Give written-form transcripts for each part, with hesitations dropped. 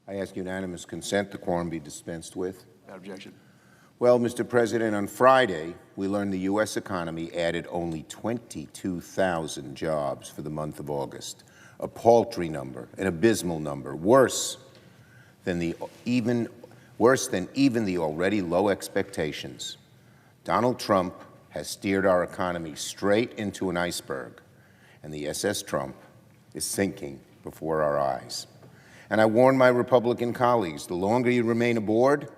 I ask unanimous consent the quorum be dispensed with. Without objection. Well, Mr. President, on Friday, we learned the U.S. economy added only 22,000 jobs for the month of August, a paltry number, an abysmal number, worse than even the already low expectations. Donald Trump has steered our economy straight into an iceberg, and the SS Trump is sinking before our eyes. And I warn my Republican colleagues, the longer you remain aboard,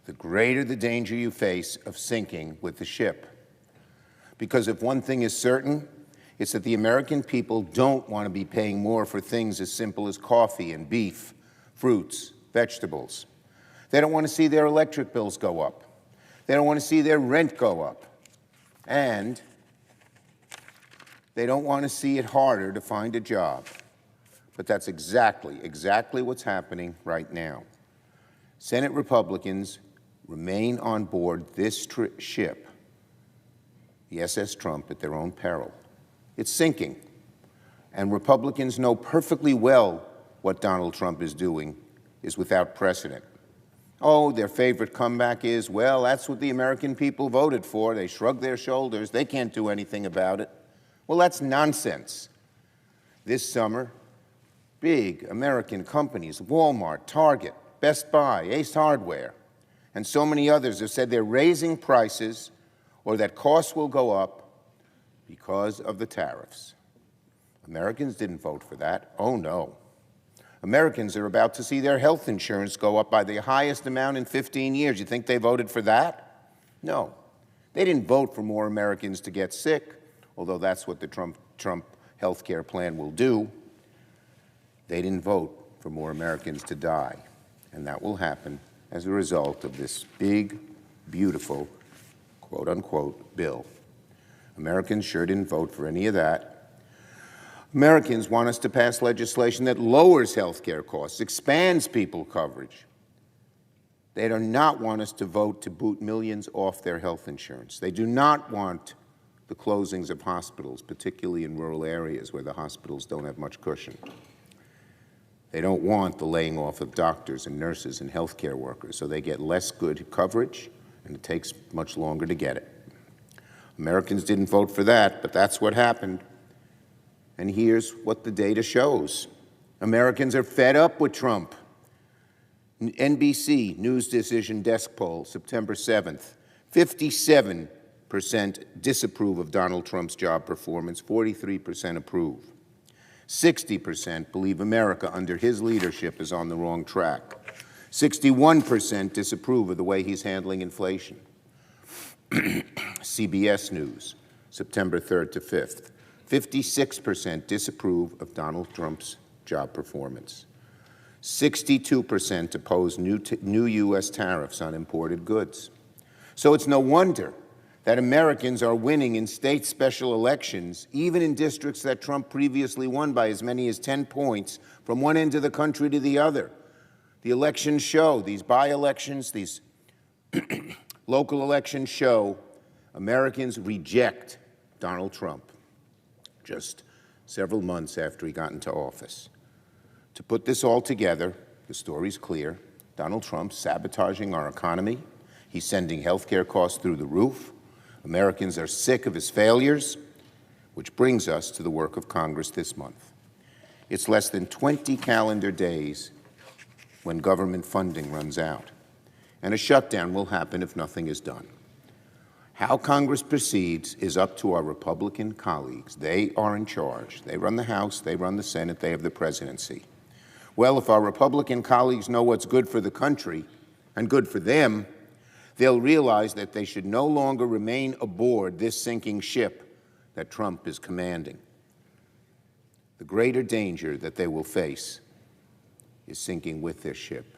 the greater the danger you face of sinking with the ship. Because if one thing is certain, it's that the American people don't want to be paying more for things as simple as coffee and beef, fruits, vegetables. They don't want to see their electric bills go up. They don't want to see their rent go up. And they don't want to see it harder to find a job. But that's exactly what's happening right now. Senate Republicans remain on board this ship, the SS Trump, at their own peril. It's sinking. And Republicans know perfectly well what Donald Trump is doing is without precedent. Oh, their favorite comeback is, well, that's what the American people voted for. They shrug their shoulders. They can't do anything about it. Well, that's nonsense. This summer, big American companies, Walmart, Target, Best Buy, Ace Hardware, and so many others have said they're raising prices or that costs will go up because of the tariffs. Americans didn't vote for that. Oh, no. Americans are about to see their health insurance go up by the highest amount in 15 years. You think they voted for that? No. They didn't vote for more Americans to get sick, although that's what the Trump health care plan will do. They didn't vote for more Americans to die, and that will happen as a result of this big, beautiful, quote-unquote, bill. Americans sure didn't vote for any of that. Americans want us to pass legislation that lowers health care costs, expands people coverage. They do not want us to vote to boot millions off their health insurance. They do not want the closings of hospitals, particularly in rural areas where the hospitals don't have much cushion. They don't want the laying off of doctors and nurses and health care workers, so they get less good coverage, and it takes much longer to get it. Americans didn't vote for that, but that's what happened. And here's what the data shows. Americans are fed up with Trump. NBC News Decision Desk Poll, September 7th, 57% disapprove of Donald Trump's job performance, 43% approve. 60% believe America under his leadership is on the wrong track. 61% disapprove of the way he's handling inflation. CBS News, September 3rd to 5th. 56% disapprove of Donald Trump's job performance. 62% oppose new U.S. tariffs on imported goods. So it's no wonder that Americans are winning in state special elections, even in districts that Trump previously won by as many as 10 points from one end of the country to the other. The elections show, these by-elections, these local elections show, Americans reject Donald Trump just several months after he got into office. To put this all together, the story's clear. Donald Trump's sabotaging our economy. He's sending health care costs through the roof. Americans are sick of his failures, which brings us to the work of Congress this month. It's less than 20 calendar days when government funding runs out, and a shutdown will happen if nothing is done. How Congress proceeds is up to our Republican colleagues. They are in charge. They run the House, they run the Senate, they have the presidency. Well, if our Republican colleagues know what's good for the country and good for them, they'll realize that they should no longer remain aboard this sinking ship that Trump is commanding. The greater danger that they will face is sinking with this ship.